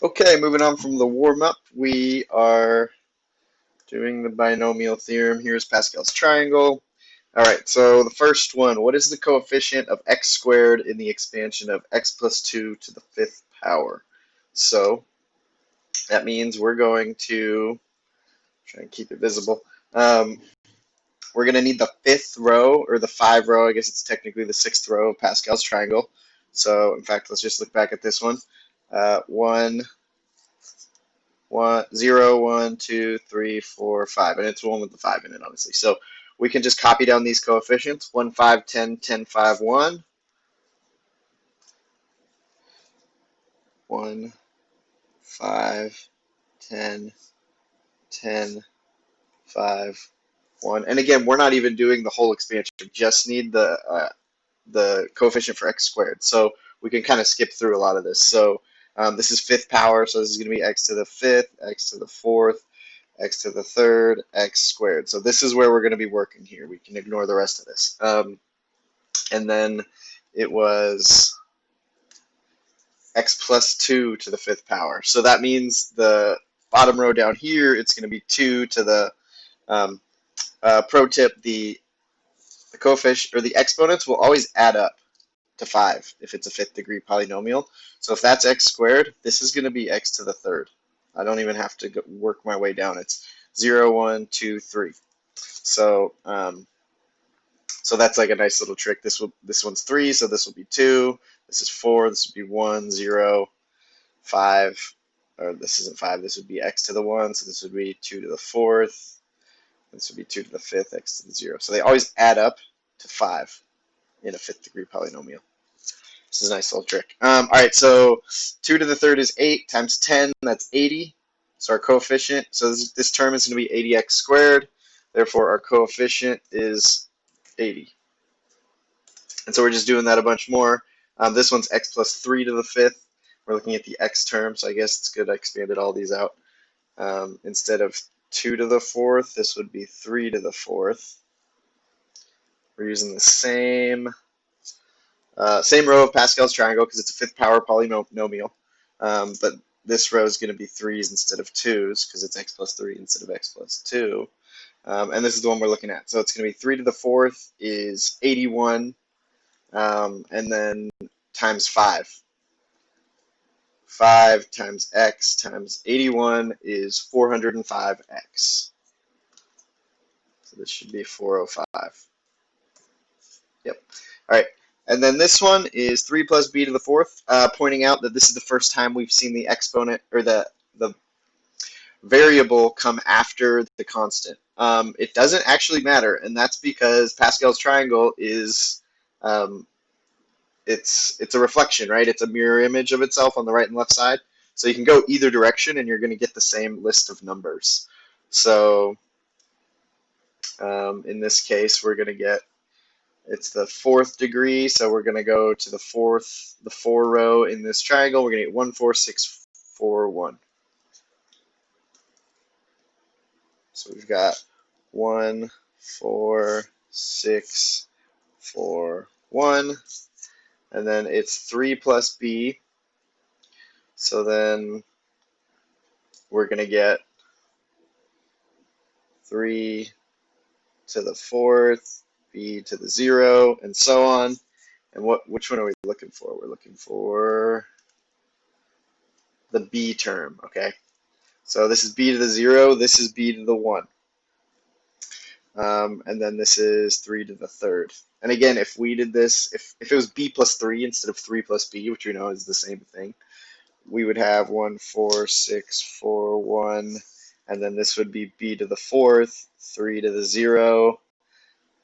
Okay, moving on from the warm-up, we are doing the binomial theorem. Here's Pascal's triangle. All right, so the first one, what is the coefficient of x squared in the expansion of x plus 2 to the fifth power? So that means we're going to try and keep it visible. We're going to need the fifth row, or the 5 row. I guess it's technically the sixth row of Pascal's triangle. So in fact, let's just look back at this one. 0, 1, 2, 3, 4, 5, and it's the one with the 5 in it, obviously. So we can just copy down these coefficients: 1, 5, 10, 10, 5, 1, 1, 5, 10, 10, 5, 1. And again, we're not even doing the whole expansion. We just need the coefficient for x squared. So we can kind of skip through a lot of this. So this is fifth power, so this is going to be x to the fifth, x to the fourth, x to the third, x squared. So this is where we're going to be working here. We can ignore the rest of this. And then it was x plus 2 to the fifth power. So that means the bottom row down here, it's going to be 2 to the, pro tip, the coefficient, or the exponents will always add up to 5 if it's a fifth degree polynomial. So if that's x squared, this is going to be x to the third. I don't even have to work my way down. It's 0, 1, 2, 3. So so that's like a nice little trick. This one's 3, so this will be 2. This is 4. This would be 1, 0, 5. Or this isn't 5. This would be x to the 1. So this would be 2 to the fourth. This would be 2 to the fifth, x to the 0. So they always add up to 5 in a fifth degree polynomial. This is a nice little trick. All right, so 2 to the third is 8 times 10. That's 80. So our coefficient, so this term is going to be 80x squared. Therefore, our coefficient is 80. And so we're just doing that a bunch more. This one's x plus 3 to the fifth. We're looking at the x term, so I guess it's good I expanded all these out. Instead of 2 to the fourth, this would be 3 to the fourth. We're using the same row of Pascal's triangle because it's a fifth power polynomial. But this row is going to be 3's instead of 2's because it's x plus 3 instead of x plus 2. And this is the one we're looking at. So it's going to be 3 to the fourth is 81, and then times 5. 5 times x times 81 is 405x. So this should be 405. Yep. All right. And then this one is 3 plus b to the fourth, pointing out that this is the first time we've seen the exponent, or the variable, come after the constant. It doesn't actually matter, and that's because Pascal's triangle is it's a reflection, right? It's a mirror image of itself on the right and left side. So you can go either direction, and you're going to get the same list of numbers. So in this case, we're going to get, it's the fourth degree, so we're going to go to the 4 row in this triangle. We're going to get 1, 4, 6, 4, 1. So we've got 1, 4, 6, 4, 1. And then it's 3 plus b. So then we're going to get 3 to the fourth, b to the 0, and so on. And which one are we looking for? We're looking for the b term, okay? So this is b to the 0, this is b to the 1. And then this is 3 to the third. And again, if we did this, if it was b plus 3 instead of 3 plus b, which we know is the same thing, we would have 1, 4, 6, 4, 1, and then this would be b to the fourth, 3 to the 0,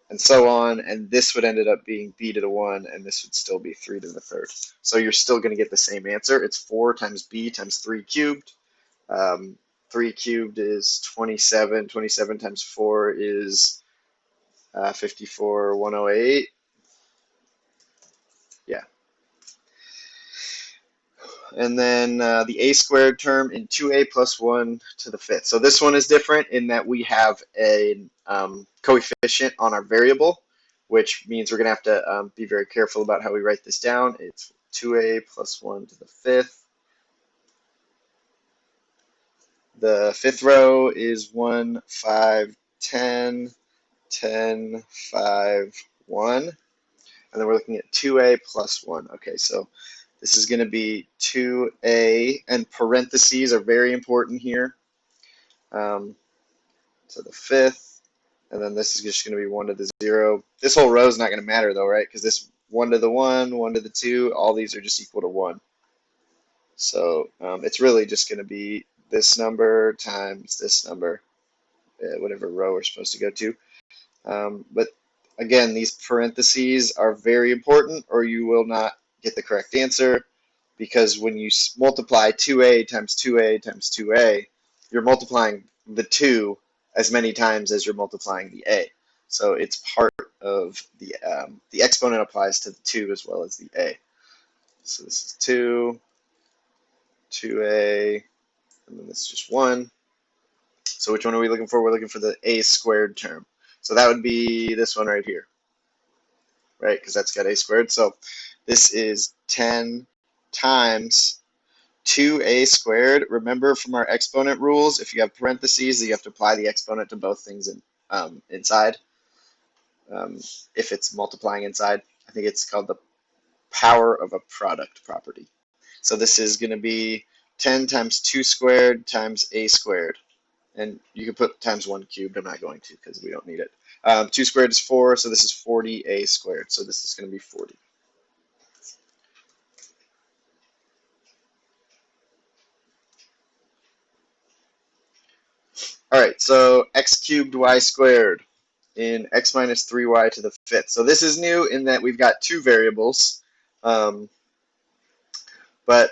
and so on, and this would end up being b to the 1, and this would still be 3 to the third. So you're still going to get the same answer. It's 4 times b times 3 cubed. 3 cubed is 27. 27 times 4 is 54, 108. Yeah. And then the a squared term in 2a plus 1 to the fifth. So this one is different in that we have a coefficient on our variable, which means we're going to have to be very careful about how we write this down. It's 2a plus 1 to the fifth The fifth row is 1, 5, 10, 10, 5, 1. And then we're looking at 2a plus 1. Okay, so this is going to be 2a, and parentheses are very important here. So the fifth, and then this is just going to be 1 to the 0. This whole row is not going to matter though, right? Because this 1 to the 1, 1 to the 2, all these are just equal to 1. So it's really just going to be this number times this number, whatever row we're supposed to go to. But again, these parentheses are very important, or you will not get the correct answer, because when you multiply 2a times 2a times 2a, you're multiplying the 2 as many times as you're multiplying the a. So it's part of the exponent applies to the 2 as well as the a. So this is 2, 2a, and then this is just 1. So which one are we looking for? We're looking for the a squared term. So that would be this one right here, right? Because that's got a squared. So this is 10 times 2a squared. Remember from our exponent rules, if you have parentheses, you have to apply the exponent to both things inside. If it's multiplying inside, I think it's called the power of a product property. So this is going to be 10 times 2 squared times a squared. And you can put times 1 cubed. I'm not going to because we don't need it. 2 squared is 4, so this is 40a squared. So this is going to be 40. All right, so x cubed y squared in x minus 3y to the fifth. So this is new in that we've got two variables, but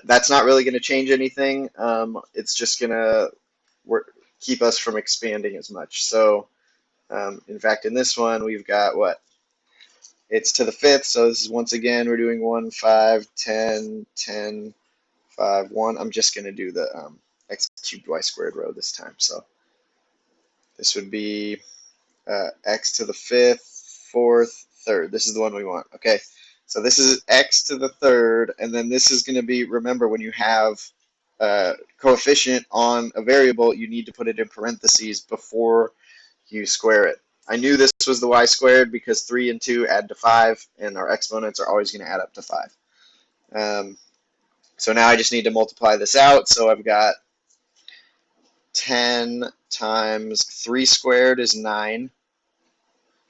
that's not really going to change anything. It's just going to keep us from expanding as much. So in fact, in this one, we've got what? It's to the fifth, so this is once again, we're doing 1, 5, 10, 10, 5, 1. I'm just going to do the x cubed y squared row this time. So this would be x to the fifth, fourth, third. This is the one we want. Okay, so this is x to the third, and then this is going to be, remember, when you have a coefficient on a variable, you need to put it in parentheses before you square it. I knew this was the y squared because 3 and 2 add to 5, and our exponents are always going to add up to 5. So now I just need to multiply this out. So I've got 10 times 3 squared is 9.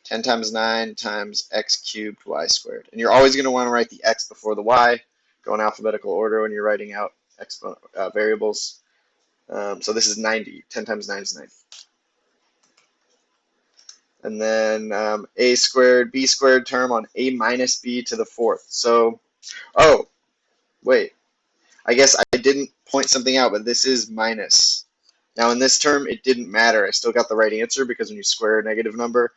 10 times 9 times x cubed y squared. And you're always going to want to write the x before the y. Go in alphabetical order when you're writing out variables. So this is 90. 10 times 9 is 90. And then a squared, b squared term on a minus b to the fourth. So, oh, wait. I guess I didn't point something out, but this is minus. Now in this term, it didn't matter. I still got the right answer because when you square a negative number,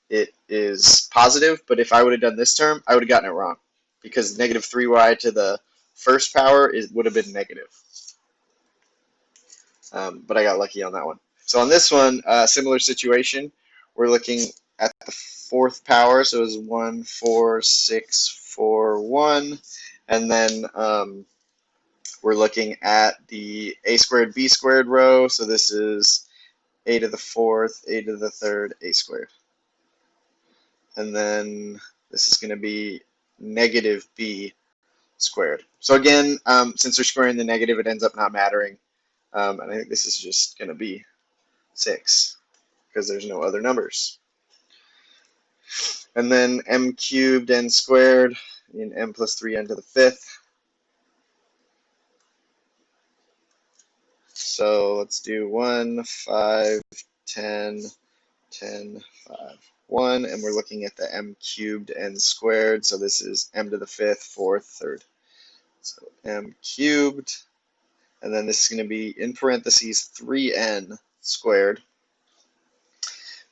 it is positive. But if I would have done this term, I would have gotten it wrong because negative 3y to the first power would have been negative. But I got lucky on that one. So on this one, similar situation. We're looking at the fourth power, so it's 1, 4, 6, 4, 1. And then we're looking at the a squared, b squared row. So this is a to the fourth, a to the third, a squared. And then this is going to be negative b squared. So again, since we're squaring the negative, it ends up not mattering. And I think this is just going to be 6 because there's no other numbers. And then m cubed n squared in m plus 3n to the fifth. So let's do 1, 5, 10, 10, 5, 1. And we're looking at the m cubed n squared. So this is m to the fifth, fourth, third. So m cubed. And then this is going to be in parentheses 3n squared.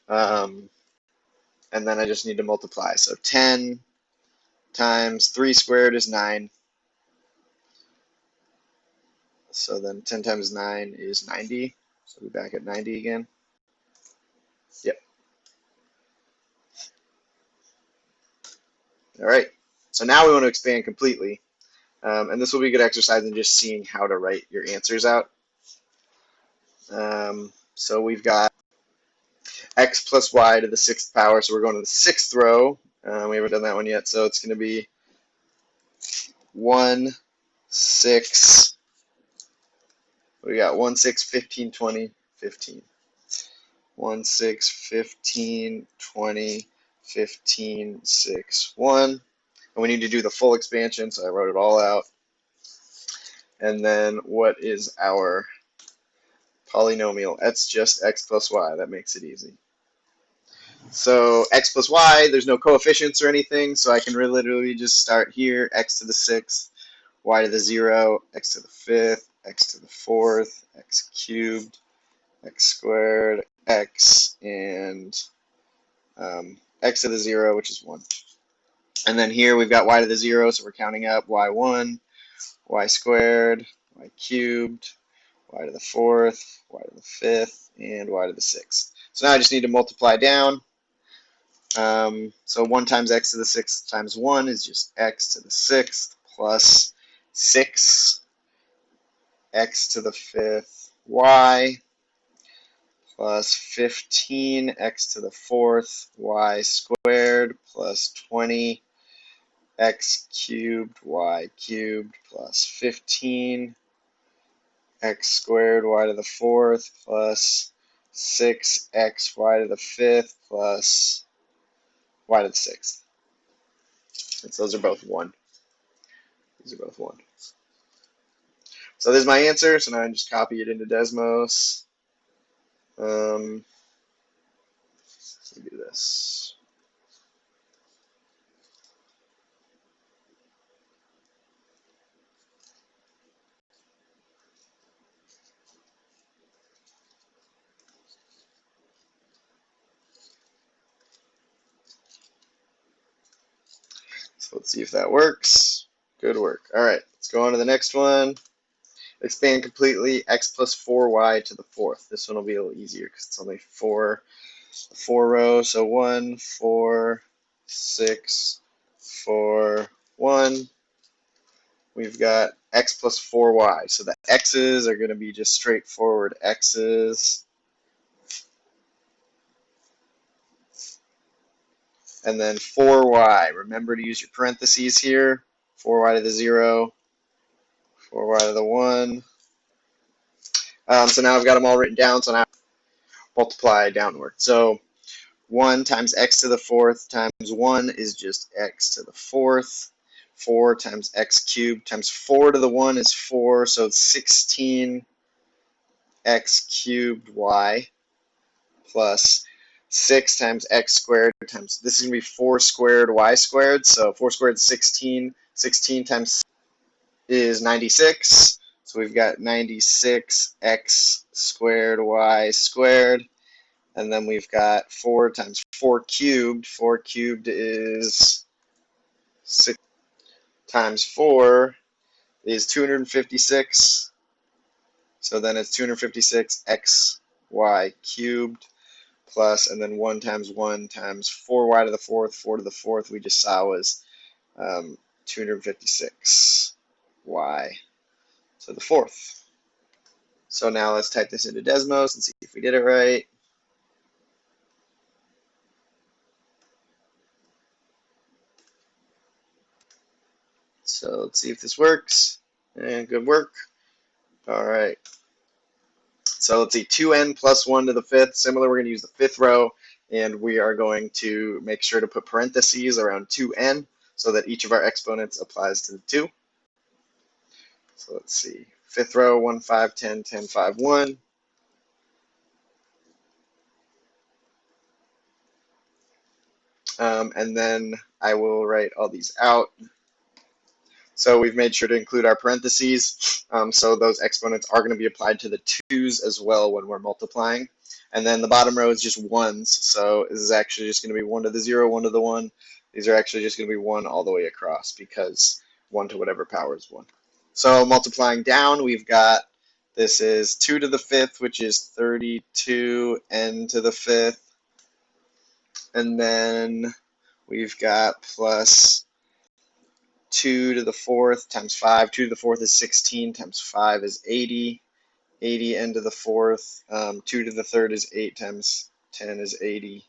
And then I just need to multiply. So 10 times 3 squared is 9. So then 10 times 9 is 90. So we're back at 90 again. Yep. All right. So now we want to expand completely. And this will be a good exercise in just seeing how to write your answers out. So we've got x plus y to the 6th power, so we're going to the 6th row. We haven't done that one yet, so it's going to be 1, 6, we got 1, 6, 15, 20, 15. 1, 6, 15, 20, 15, 6, 1. And we need to do the full expansion, so I wrote it all out. And then what is our polynomial? That's just x plus y. That makes it easy. So x plus y, there's no coefficients or anything, so I can literally just start here, x to the 6th, y to the 0, x to the 5th, x to the 4th, x cubed, x squared, x, and x to the 0, which is 1. And then here we've got y to the 0, so we're counting up y1, y squared, y cubed, y to the 4th, y to the 5th, and y to the 6th. So now I just need to multiply down. So 1 times x to the 6th times 1 is just x to the 6th plus 6 x to the 5th y plus 15 x to the 4th y squared plus 20 x cubed y cubed plus 15 x squared y to the 4th plus 6x y to the 5th plus y to the 6th. And so those are both 1. These are both 1. So there's my answer. So now I just copy it into Desmos. Let me do this. So let's see if that works. Good work. All right, let's go on to the next one. Expand completely, x plus 4y to the 4th. This one will be a little easier because it's only 4 rows. So 1, 4, 6, 4, 1. We've got x plus 4y. So the x's are going to be just straightforward x's. And then 4y. Remember to use your parentheses here. 4y to the 0, 4y to the 1. So now I've got them all written down, so now I multiply downward. So 1 times x to the 4th times 1 is just x to the 4th. 4 times x cubed times 4 to the 1 is 4, so it's 16 x cubed y plus 6 times x squared times, this is going to be 4 squared y squared, so 4 squared is 16. 16 times is 96, so we've got 96x squared y squared. And then we've got 4 times 4 cubed. 4 cubed is 6 times 4 is 256. So then it's 256 xy cubed plus, and then 1 times 4y to the 4th. 4 to the 4th we just saw was 256 y to the 4th. So now let's type this into Desmos and see if we did it right. So let's see if this works. And good work. All right. So let's see, 2n plus 1 to the 5th. Similar, we're going to use the 5th row, and we are going to make sure to put parentheses around 2n so that each of our exponents applies to the 2. So let's see, 5th row, 1, 5, 10, 10, 5, 1. And then I will write all these out. So we've made sure to include our parentheses. So those exponents are going to be applied to the 2's as well when we're multiplying. And then the bottom row is just 1's. So this is actually just going to be 1 to the 0, 1 to the 1. These are actually just going to be 1 all the way across because 1 to whatever power is 1. So multiplying down, we've got, this is 2 to the 5th, which is 32n to the 5th. And then we've got plus 2 to the 4th times 5. 2 to the 4th is 16 times 5 is 80. 80 n to the fourth. 2 to the third is 8 times 10 is 80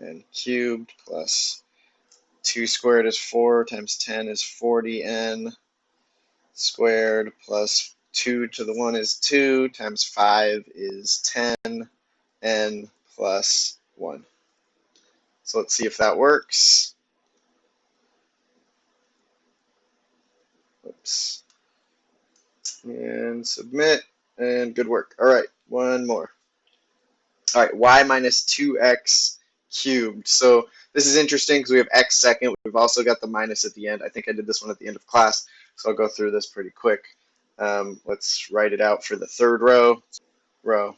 n cubed, plus 2 squared is 4 times 10 is 40n squared, plus 2 to the 1 is 2 times 5 is 10n plus 1. So let's see if that works. Oops. And submit, and good work. All right, one more. All right, y minus 2x cubed. So this is interesting because we have x second. We've also got the minus at the end. I think I did this one at the end of class, so I'll go through this pretty quick. Let's write it out for the third row.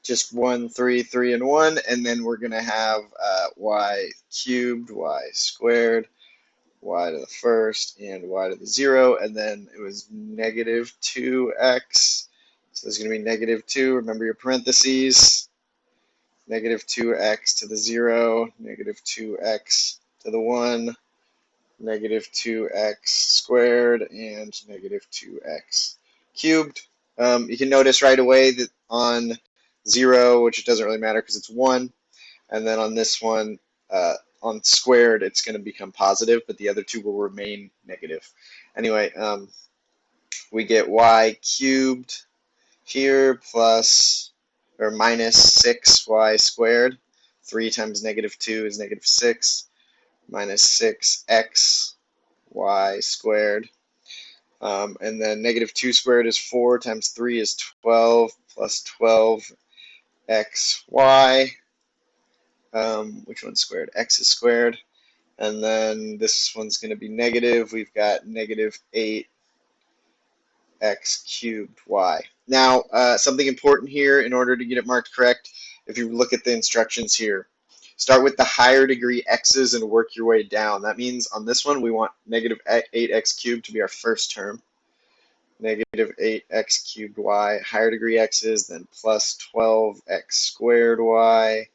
Just 1, 3, 3, and 1, and then we're going to have y cubed, y squared, y to the first, and y to the 0, and then it was negative 2x. So there's going to be negative 2. Remember your parentheses. Negative 2x to the 0, negative 2x to the 1, negative 2x squared, and negative 2x cubed. You can notice right away that on 0, which it doesn't really matter because it's 1, and then on this one, on squared, it's going to become positive, but the other two will remain negative. Anyway, we get y cubed here plus or minus 6y squared. 3 times negative 2 is negative 6, minus 6x y squared. And then negative 2 squared is 4 times 3 is 12 plus 12xy. Which one's squared? X is squared. And then this one's going to be negative. We've got negative 8x cubed y. Now, something important here in order to get it marked correct, if you look at the instructions here, start with the higher degree x's and work your way down. That means on this one, we want negative 8x cubed to be our first term. Negative 8x cubed y, higher degree x's, then plus 12x squared y,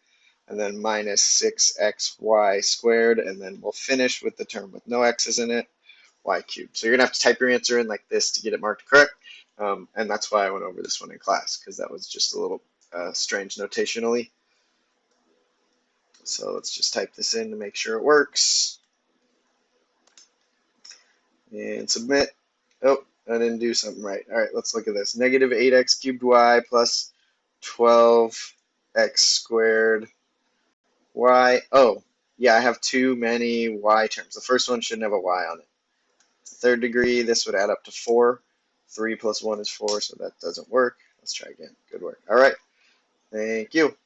and then minus 6xy squared, and then we'll finish with the term with no x's in it, y cubed. So you're going to have to type your answer in like this to get it marked correct, and that's why I went over this one in class, because that was just a little strange notationally. So let's just type this in to make sure it works. And submit. Oh, I didn't do something right. All right, let's look at this. Negative 8x cubed y plus 12x squared y. Oh, yeah, I have too many y terms. The first one shouldn't have a y on it. Third degree, this would add up to 4. 3 plus 1 is 4, so that doesn't work. Let's try again. Good work. All right. Thank you.